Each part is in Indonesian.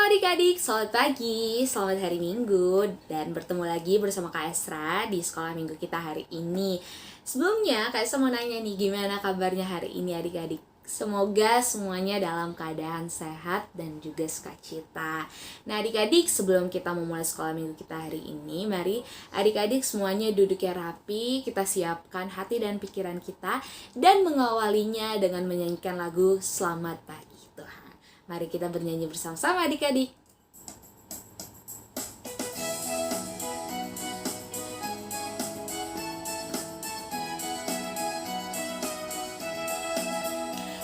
adik-adik, selamat pagi, selamat hari Minggu. Dan bertemu lagi bersama Kak Esra di sekolah minggu kita hari ini. Sebelumnya Kak Esra mau nanya nih, gimana kabarnya hari ini adik-adik? Semoga semuanya dalam keadaan sehat dan juga sukacita. Nah adik-adik, sebelum kita memulai sekolah minggu kita hari ini, mari adik-adik semuanya duduk ya rapi. Kita siapkan hati dan pikiran kita dan mengawalinya dengan menyanyikan lagu Selamat Pagi Tuhan. Mari kita bernyanyi bersama-sama adik-adik.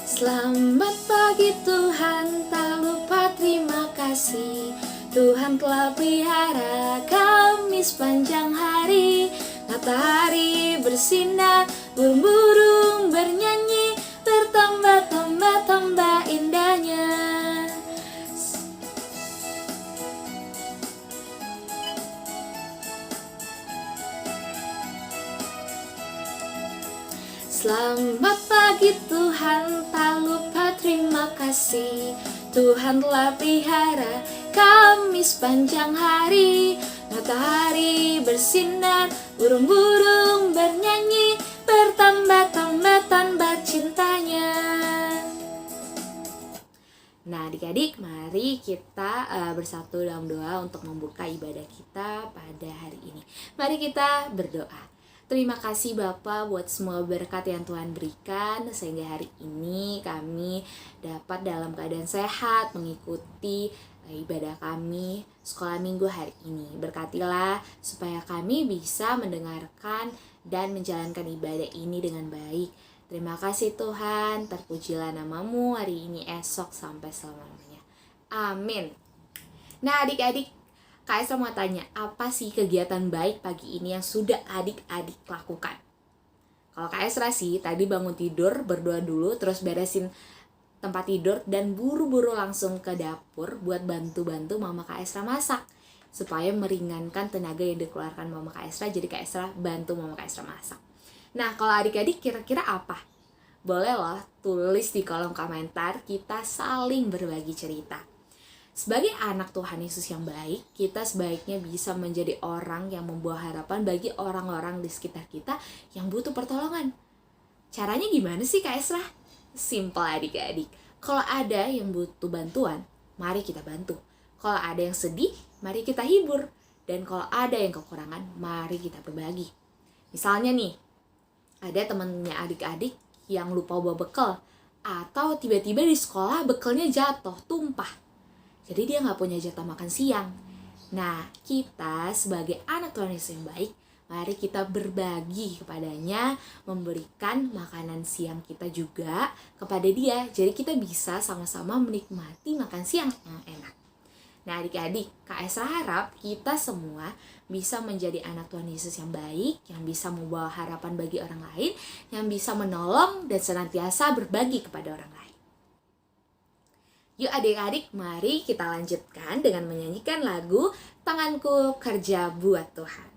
Selamat pagi Tuhan, tak lupa terima kasih. Tuhan telah pelihara kami sepanjang hari. Matahari bersinar, burung-burung bernyanyi, bertambah-tambah indahnya. Selamat pagi Tuhan, tak lupa terima kasih. Tuhan telah pelihara kami sepanjang hari. Matahari bersinar, burung-burung bernyanyi, bertambah-tambah cintanya. Nah adik-adik, mari kita bersatu dalam doa untuk membuka ibadah kita pada hari ini. Mari kita berdoa. Terima kasih Bapak buat semua berkat yang Tuhan berikan, sehingga hari ini kami dapat dalam keadaan sehat mengikuti ibadah kami sekolah minggu hari ini. Berkatilah supaya kami bisa mendengarkan dan menjalankan ibadah ini dengan baik. Terima kasih Tuhan, terpujilah namamu hari ini, esok, sampai selamanya. Amin. Nah adik-adik, Kak Esra mau tanya, apa sih kegiatan baik pagi ini yang sudah adik-adik lakukan? Kalau Kak Esra sih, tadi bangun tidur, berdoa dulu, terus beresin tempat tidur, dan buru-buru langsung ke dapur buat bantu-bantu Mama Kak Esra masak. Supaya meringankan tenaga yang dikeluarkan Mama Kak Esra, jadi Kak Esra bantu Mama Kak Esra masak. Nah, kalau adik-adik kira-kira apa? Boleh loh tulis di kolom komentar, kita saling berbagi cerita. Sebagai anak Tuhan Yesus yang baik, kita sebaiknya bisa menjadi orang yang membawa harapan bagi orang-orang di sekitar kita yang butuh pertolongan. Caranya gimana sih Kak Esra? Simple adik-adik. Kalau ada yang butuh bantuan, mari kita bantu. Kalau ada yang sedih, mari kita hibur. Dan kalau ada yang kekurangan, mari kita berbagi. Misalnya nih, ada temannya adik-adik yang lupa bawa bekal, atau tiba-tiba di sekolah bekalnya jatuh, tumpah. Jadi dia nggak punya jatah makan siang. Nah, kita sebagai anak Tuhan Yesus yang baik, mari kita berbagi kepadanya, memberikan makanan siang kita juga kepada dia. Jadi kita bisa sama-sama menikmati makan siang yang enak. Nah adik-adik, Kak Esra harap kita semua bisa menjadi anak Tuhan Yesus yang baik, yang bisa membawa harapan bagi orang lain, yang bisa menolong dan senantiasa berbagi kepada orang lain. Yuk adik-adik, mari kita lanjutkan dengan menyanyikan lagu Tanganku Kerja Buat Tuhan.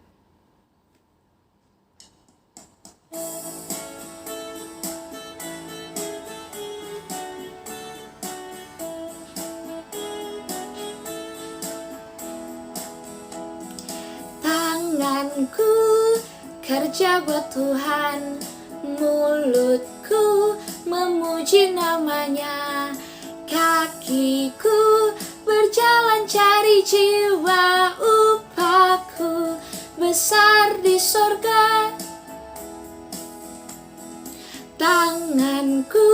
Tanganku kerja buat Tuhan, mulutku memuji namanya, kakiku berjalan cari jiwa, upahku besar di sorga. Tanganku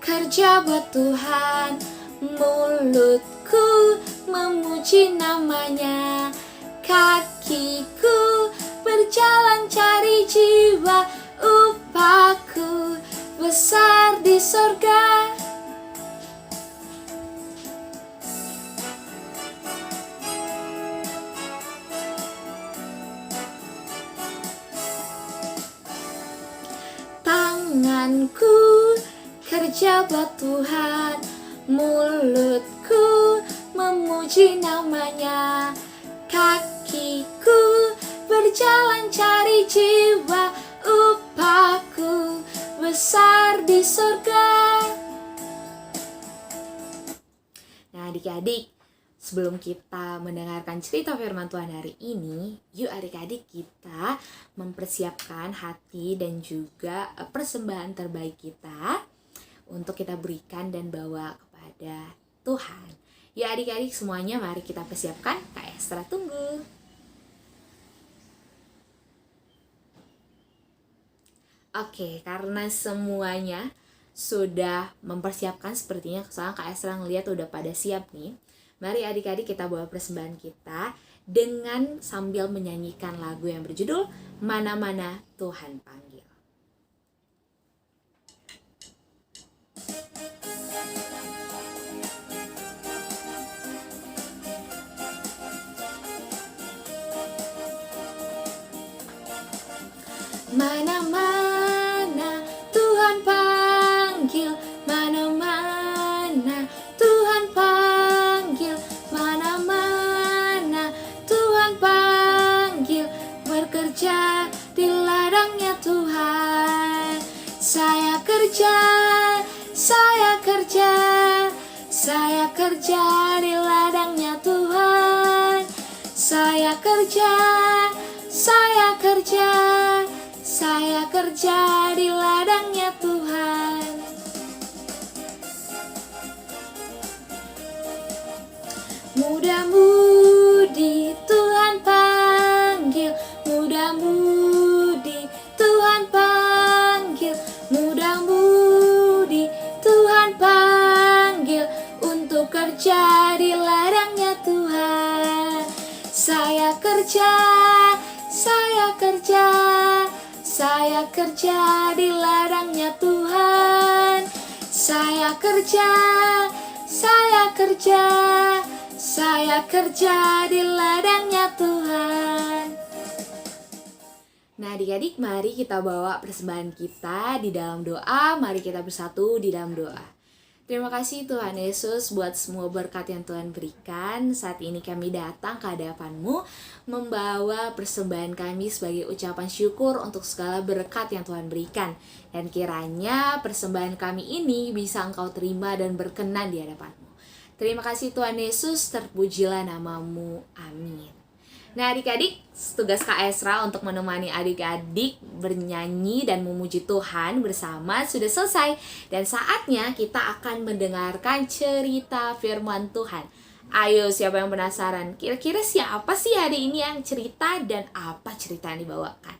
kerja buat Tuhan, mulutku memuji namanya, kakiku berjalan cari jiwa, upahku besar di sorga. Tanganku kerja buat Tuhan, mulutku memuji namanya, kakiku berjalan cari jiwa, upahku besar di surga. Nah adik-adik, Sebelum kita mendengarkan cerita firman Tuhan hari ini, yuk adik-adik kita mempersiapkan hati dan juga persembahan terbaik kita untuk kita berikan dan bawa kepada Tuhan. Ya adik-adik semuanya, mari kita persiapkan. Kak Estra tunggu. Oke, karena semuanya sudah mempersiapkan sepertinya, soalnya Kak Esra ngeliat udah pada siap nih. Mari adik-adik kita bawa persembahan kita dengan sambil menyanyikan lagu yang berjudul Mana-mana Tuhan Panggil. Mana-mana Tuhan panggil, mana-mana Tuhan panggil, mana-mana Tuhan panggil, bekerja di ladangnya Tuhan. Saya kerja, saya kerja, saya kerja di ladangnya Tuhan. Saya kerja, saya kerja, saya kerja di ladangnya Tuhan. Muda-mudi Tuhan panggil, muda-mudi Tuhan panggil, muda-mudi Tuhan panggil untuk kerja di ladangnya Tuhan. Saya kerja, saya kerja, saya kerja di ladangnya Tuhan. Saya kerja, saya kerja, saya kerja di ladangnya Tuhan. Nah adik-adik, mari kita bawa persembahan kita di dalam doa. Mari kita bersatu di dalam doa. Terima kasih Tuhan Yesus buat semua berkat yang Tuhan berikan. Saat ini kami datang ke hadapan-Mu membawa persembahan kami sebagai ucapan syukur untuk segala berkat yang Tuhan berikan. Dan kiranya persembahan kami ini bisa Engkau terima dan berkenan di hadapan-Mu. Terima kasih Tuhan Yesus, terpujilah nama-Mu. Amin. Nah adik-adik, tugas Kak Esra untuk menemani adik-adik bernyanyi dan memuji Tuhan bersama sudah selesai. Dan saatnya kita akan mendengarkan cerita firman Tuhan. Ayo, siapa yang penasaran? Kira-kira siapa sih hari ini yang cerita dan apa cerita yang dibawakan?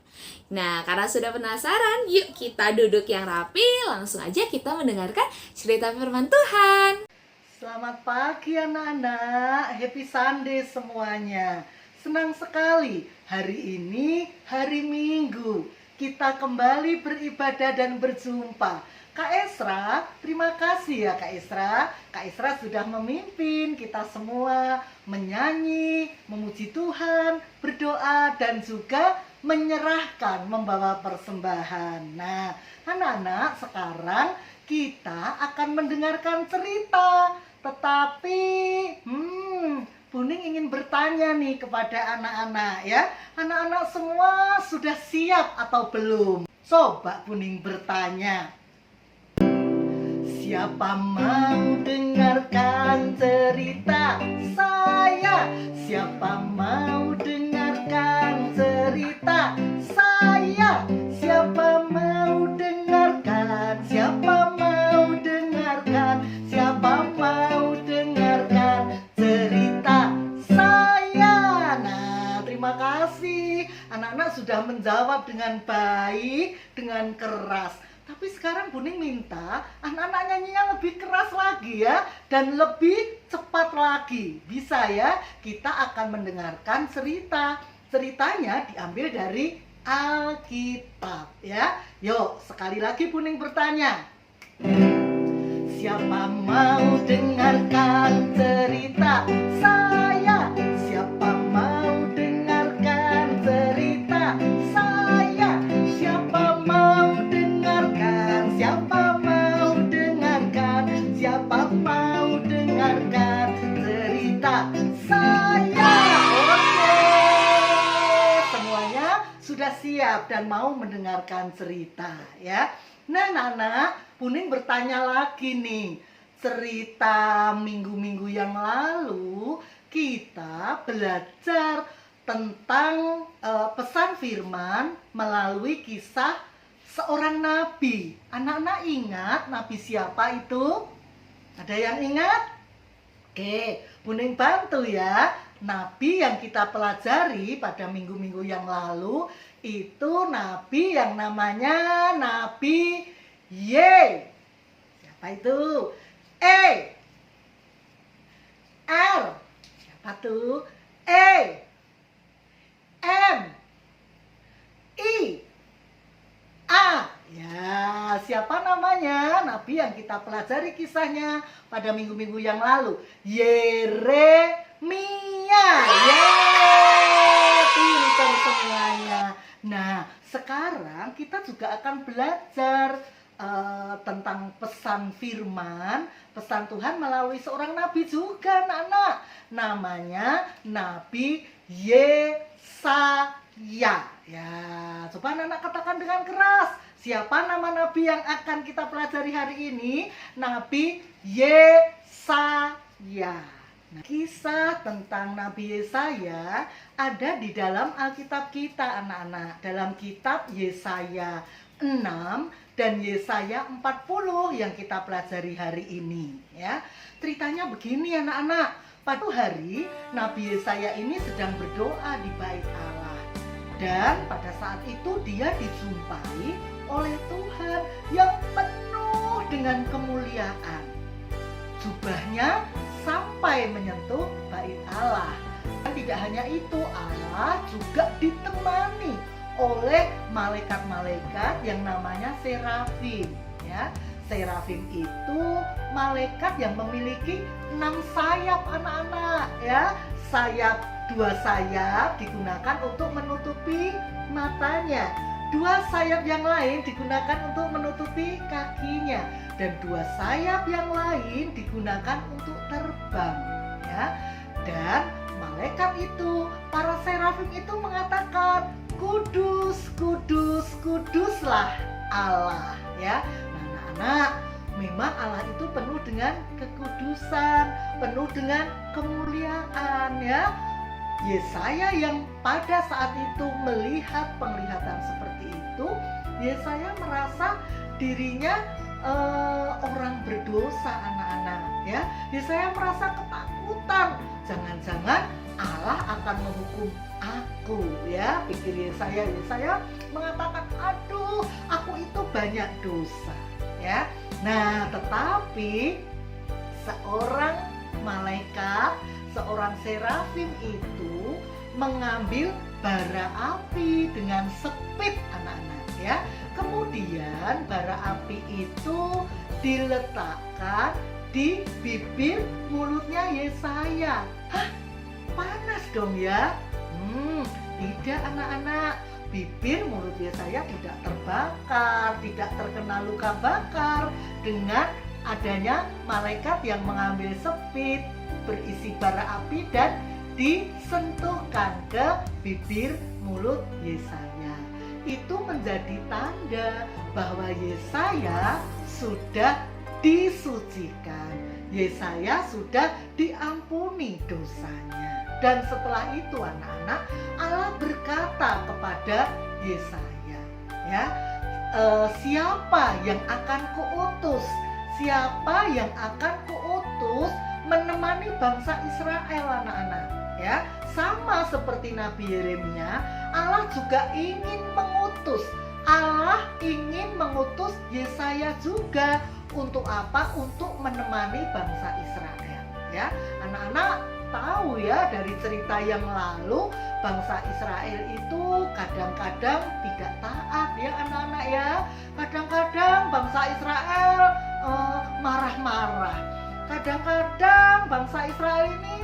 Nah, karena sudah penasaran, yuk kita duduk yang rapi. Langsung aja kita mendengarkan cerita firman Tuhan. Selamat pagi anak-anak, happy Sunday semuanya. Senang sekali hari ini hari Minggu kita kembali beribadah dan berjumpa. Kak Esra, terima kasih ya Kak Esra. Kak Esra sudah memimpin kita semua menyanyi, memuji Tuhan, berdoa dan juga menyerahkan, membawa persembahan. Nah, anak-anak, sekarang kita akan mendengarkan cerita. Tetapi, Buning ingin bertanya nih kepada anak-anak ya. Anak-anak semua sudah siap atau belum? Coba Buning bertanya. Siapa mau dengarkan cerita saya? Siapa mau dengarkan cerita saya? Siapa mau dengarkan? Siapa mau dengarkan? Siapa mau dengarkan cerita saya? Nah, terima kasih. Anak-anak sudah menjawab dengan baik, dengan keras. Tapi sekarang Buning minta anak-anak nyanyinya lebih keras lagi ya, dan lebih cepat lagi. Bisa ya? Kita akan mendengarkan cerita. Ceritanya diambil dari Alkitab ya. Yuk, sekali lagi Buning bertanya. Siapa mau dengarkan cerita saya? Siapa mau dengarkan cerita saya? Siapa mau dengarkan? Siapa mau dengarkan? Siapa mau dengarkan cerita saya? Oke, semuanya sudah siap dan mau mendengarkan cerita ya. Nah, Nana, Buning bertanya lagi nih. cerita minggu-minggu yang lalu kita belajar tentang pesan firman melalui kisah seorang nabi. Anak-anak ingat nabi siapa itu? Ada yang ingat? Oke, Buning bantu ya. Nabi yang kita pelajari pada minggu-minggu yang lalu itu nabi yang namanya Nabi Y. Siapa itu? E. R. Siapa tuh? E. M. I. A. Ya, siapa namanya? Nabi yang kita pelajari kisahnya pada minggu-minggu yang lalu. Yeremia. Pintar semuanya. Nah, sekarang kita juga akan belajar tentang pesan firman, pesan Tuhan melalui seorang nabi juga, anak-anak. Namanya Nabi Yesaya. Ya, coba anak-anak katakan dengan keras. Siapa nama nabi yang akan kita pelajari hari ini? Nabi Yesaya. Nah, kisah tentang Nabi Yesaya ada di dalam Alkitab kita, anak-anak. Dalam kitab Yesaya 6 dan Yesaya 40 yang kita pelajari hari ini, ya. Ceritanya begini, anak-anak. Pada hari Nabi Yesaya ini sedang berdoa di bait Allah. Dan pada saat itu dia dijumpai oleh Tuhan yang penuh dengan kemuliaan. Jubahnya sampai menyentuh bait Allah. Dan tidak hanya itu, Allah juga ditemani oleh malaikat-malaikat yang namanya serafim, ya. Serafim itu malaikat yang memiliki 6 sayap, anak-anak, ya. Dua sayap digunakan untuk menutupi matanya, 2 sayap yang lain digunakan untuk menutupi kakinya, dan 2 sayap yang lain digunakan untuk terbang, ya. Dan malaikat itu, para serafim itu mengatakan, kudus, kudus, kuduslah Allah, ya. Nah, anak-anak, memang Allah itu penuh dengan kekudusan, penuh dengan kemuliaan, ya. Yesaya yang pada saat itu melihat penglihatan seperti itu, Yesaya merasa dirinya orang berdosa, anak-anak, ya. Yesaya merasa ketakutan, jangan-jangan Allah akan menghukum aku, ya, pikir Yesaya. Yesaya mengatakan, aduh, aku itu banyak dosa, ya. Nah, tetapi seorang malaikat, seorang serafim itu mengambil bara api dengan sepit, anak-anak, ya. Kemudian bara api itu diletakkan di bibir mulutnya Yesaya. Hah? Panas dong, ya? Tidak, anak-anak. Bibir mulut Yesaya tidak terbakar, tidak terkena luka bakar dengan adanya malaikat yang mengambil sepit berisi bara api dan disentuhkan ke bibir mulut Yesaya. Itu menjadi tanda bahwa Yesaya sudah disucikan, Yesaya sudah diampuni dosanya. Dan setelah itu, anak-anak, Allah berkata kepada Yesaya, ya, siapa yang akan kuutus? Siapa yang akan kuutus menemani bangsa Israel, anak-anak, ya. Sama seperti Nabi Yeremia, Allah juga ingin mengutus. Allah ingin mengutus Yesaya juga. Untuk apa? Untuk menemani bangsa Israel, ya. Anak-anak tahu ya dari cerita yang lalu, bangsa Israel itu kadang-kadang tidak taat, ya, anak-anak, ya. Kadang-kadang bangsa Israel marah-marah. Kadang-kadang bangsa Israel ini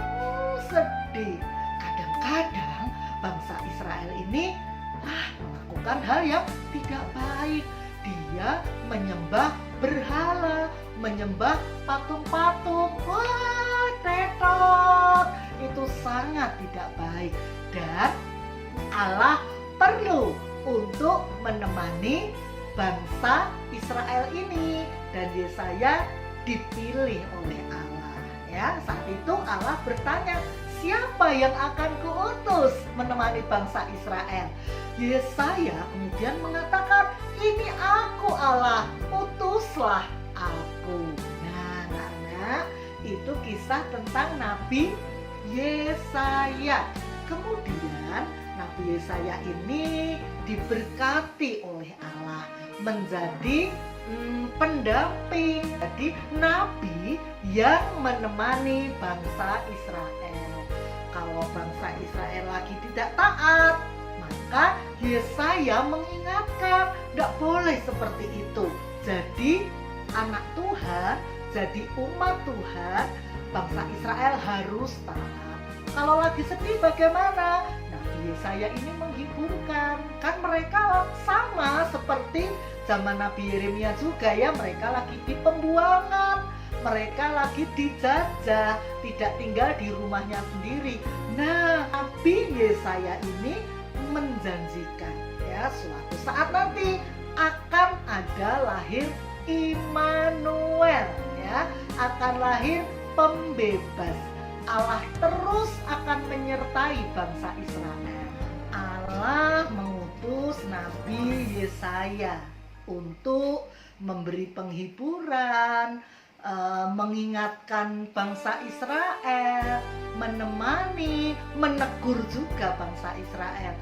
sedih. Kadang-kadang bangsa Israel ini melakukan hal yang tidak baik. Dia menyembah berhala, menyembah patung-patung. Wah, tetot. Itu sangat tidak baik. Dan Allah perlu untuk menemani bangsa Israel ini. Dan Yesaya dipilih oleh Allah. Ya, saat itu Allah bertanya, siapa yang akan kuutus menemani bangsa Israel? Yesaya kemudian mengatakan, ini aku Allah, utuslah aku. Nah, anak-anak, itu kisah tentang Nabi Yesaya. Kemudian Nabi Yesaya ini diberkati oleh Allah menjadi pendamping, jadi nabi yang menemani bangsa Israel. Kalau bangsa Israel lagi tidak taat, maka Yesaya mengingatkan, tidak boleh seperti itu. Jadi anak Tuhan, jadi umat Tuhan, bangsa Israel harus taat. Kalau lagi sedih bagaimana? Nabi Yesaya ini menghiburkan. Kan mereka sama seperti zaman Nabi Yeremia juga ya, mereka lagi di pembuangan, mereka lagi dijajah, tidak tinggal di rumahnya sendiri. Nah, Nabi Yesaya ini menjanjikan ya, suatu saat nanti akan ada lahir Immanuel ya, akan lahir pembebas. Allah terus akan menyertai bangsa Israel. Allah mengutus Nabi Yesaya untuk memberi penghiburan, mengingatkan bangsa Israel, menemani, menegur juga bangsa Israel.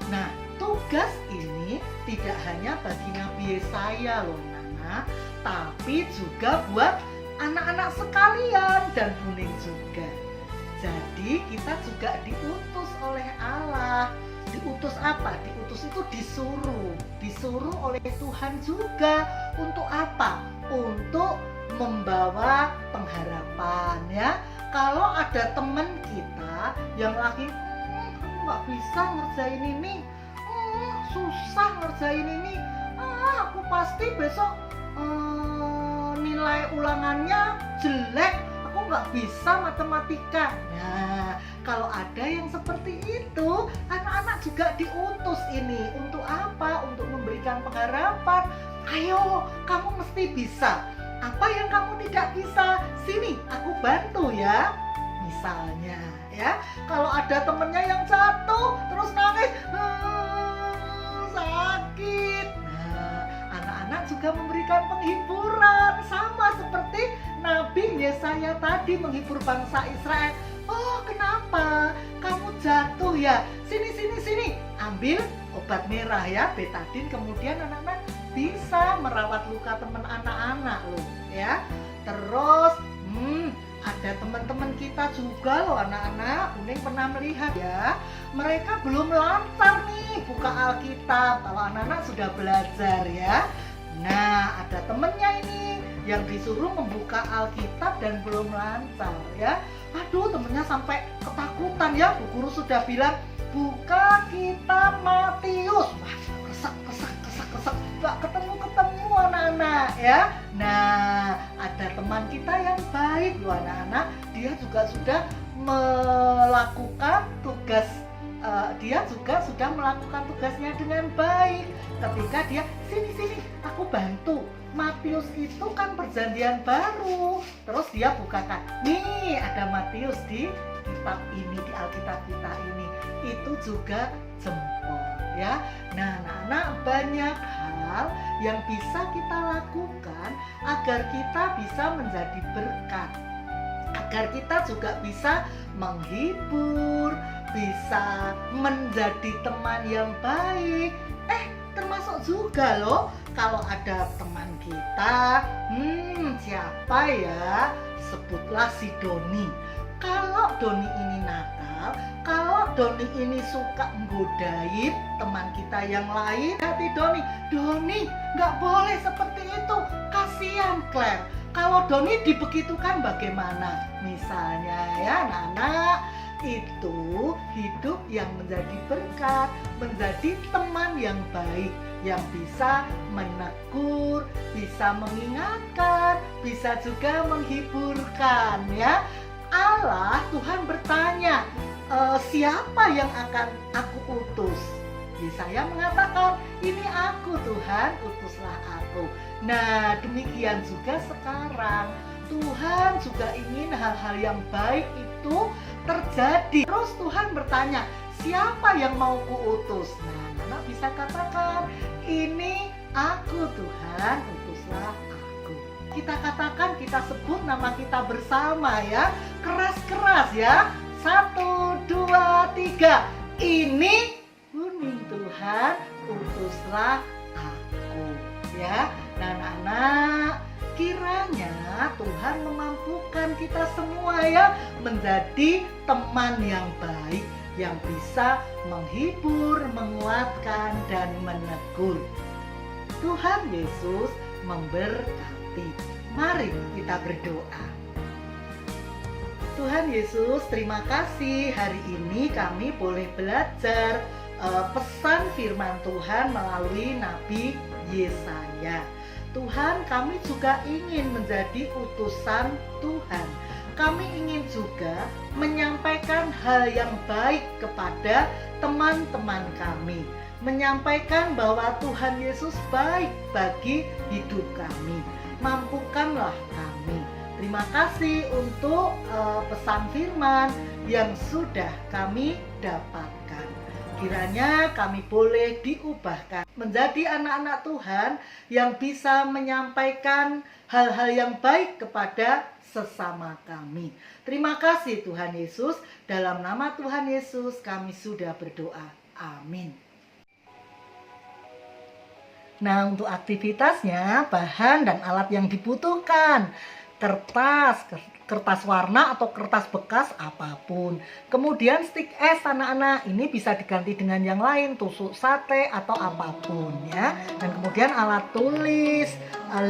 Nah, tugas ini tidak hanya bagi Nabi Yesaya loh Nana, tapi juga buat anak-anak sekalian dan Buning juga. Jadi kita juga diutus oleh Allah. Diutus apa? Diutus itu disuruh oleh Tuhan juga. Untuk apa? Untuk membawa pengharapan ya. Kalau ada teman kita yang lagi nggak bisa ngerjain ini, susah ngerjain ini, aku pasti besok nilai ulangannya jelek, aku nggak bisa matematika. Nah, kalau ada yang seperti itu, anak-anak juga diutus ini. Untuk apa? Untuk memberikan pengharapan. Ayo, kamu mesti bisa. Apa yang kamu tidak bisa? Sini, aku bantu ya. Misalnya ya, kalau ada temennya yang jatuh terus nangis, sakit. Nah, anak-anak juga memberikan penghiburan sama seperti Nabi Yesaya tadi menghibur bangsa Israel. Oh, kenapa? Kamu jatuh ya? Sini. Ambil obat merah ya, betadin, kemudian anak-anak bisa merawat luka teman anak-anak loh ya. Terus ada teman-teman kita juga loh anak-anak, Buning pernah melihat ya, mereka belum lancar nih buka Alkitab. Kalau anak-anak sudah belajar ya. Nah, ada temennya ini yang disuruh membuka Alkitab dan belum lancar ya. Aduh, temennya sampai ketakutan ya. Bu guru sudah bilang, buka kitab Matius. Wah, kesek, gak ketemu anak-anak ya. Nah, ada teman kita yang baik loh anak-anak, dia juga sudah melakukan tugas, dia juga sudah melakukan tugasnya dengan baik. Ketika dia sini aku bantu, Matius itu kan perjanjian baru. Terus dia bukakan, nih ada Matius di kitab ini, di Alkitab kita ini. Itu juga jempol ya. Nah, anak-anak, banyak hal yang bisa kita lakukan agar kita bisa menjadi berkat, agar kita juga bisa menghibur, bisa menjadi teman yang baik. Termasuk juga loh kalau ada teman kita, siapa ya, sebutlah si Doni. Kalau Doni ini nakal, kalau Doni ini suka menggodain teman kita yang lain, hati Doni nggak boleh seperti itu, kasihan Claire. Kalau Doni dibegitukan bagaimana? Misalnya ya anak-anak, itu hidup yang menjadi berkat, menjadi teman yang baik, yang bisa menegur, bisa mengingatkan, bisa juga menghiburkan ya. Allah, Tuhan bertanya, siapa yang akan aku utus? Yesaya mengatakan, ini aku Tuhan, utuslah aku. Nah, demikian juga sekarang. Tuhan juga ingin hal-hal yang baik itu terjadi. Terus Tuhan bertanya, siapa yang mau kuutus? Nah, anak bisa katakan, ini aku Tuhan, utuslah aku. Kita katakan, kita sebut nama kita bersama ya. Keras-keras ya. 1, 2, 3. Ini kuning Tuhan, utuslah aku. Ya, nah anak-anak, kiranya Tuhan memampukan kita semua ya menjadi teman yang baik yang bisa menghibur, menguatkan, dan menegur. Tuhan Yesus memberkati. Mari kita berdoa. Tuhan Yesus, terima kasih hari ini kami boleh belajar pesan firman Tuhan melalui Nabi Yesaya. Tuhan, kami juga ingin menjadi utusan Tuhan. Kami ingin juga menyampaikan hal yang baik kepada teman-teman kami. Menyampaikan bahwa Tuhan Yesus baik bagi hidup kami. Mampukanlah kami. Terima kasih untuk pesan firman yang sudah kami dapatkan. Kiranya kami boleh diubahkan menjadi anak-anak Tuhan yang bisa menyampaikan hal-hal yang baik kepada sesama kami. Terima kasih Tuhan Yesus. Dalam nama Tuhan Yesus kami sudah berdoa. Amin. Nah, untuk aktivitasnya, bahan dan alat yang dibutuhkan. Kertas warna atau kertas bekas apapun. Kemudian stick es anak-anak, ini bisa diganti dengan yang lain, tusuk sate atau apapun ya. Dan kemudian alat tulis,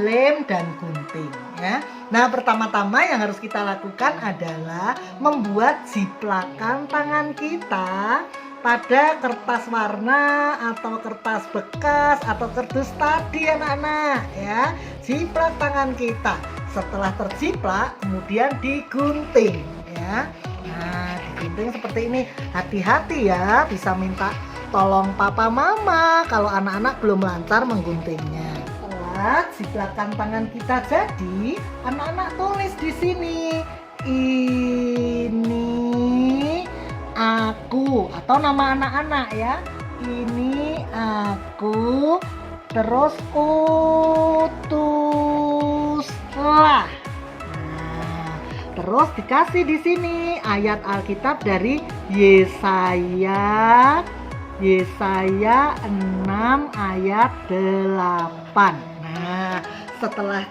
lem dan gunting ya. Nah, pertama-tama yang harus kita lakukan adalah membuat jiplakan tangan kita pada kertas warna atau kertas bekas atau kardus tadi anak-anak ya. Jiplak tangan kita. Setelah terjiplak, kemudian digunting ya. Nah, digunting seperti ini. Hati-hati ya, bisa minta tolong papa mama kalau anak-anak belum lancar mengguntingnya. Setelah jiplakan tangan kita jadi, anak-anak tulis di sini. Ini aku, atau nama anak-anak ya. Ini aku, terus utuslah. Nah, terus dikasih di sini ayat Alkitab dari Yesaya 6 ayat 8. Nah, setelah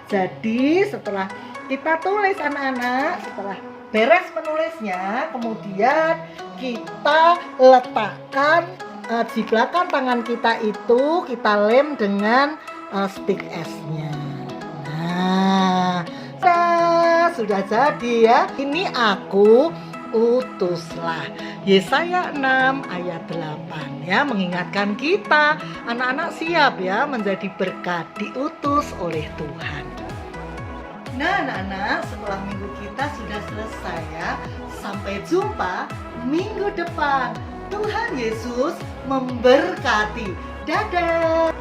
kita tulis anak-anak, setelah beres menulisnya, kemudian kita letakkan jiplakan tangan kita itu, kita lem dengan stick esnya. Nah, sudah jadi ya. Ini aku, utuslah. Yesaya 6 ayat 8 ya, mengingatkan kita anak-anak siap ya menjadi berkat, diutus oleh Tuhan. Nah anak-anak, setelah minggu kita sudah selesai ya. Sampai jumpa minggu depan. Tuhan Yesus memberkati. Dadah.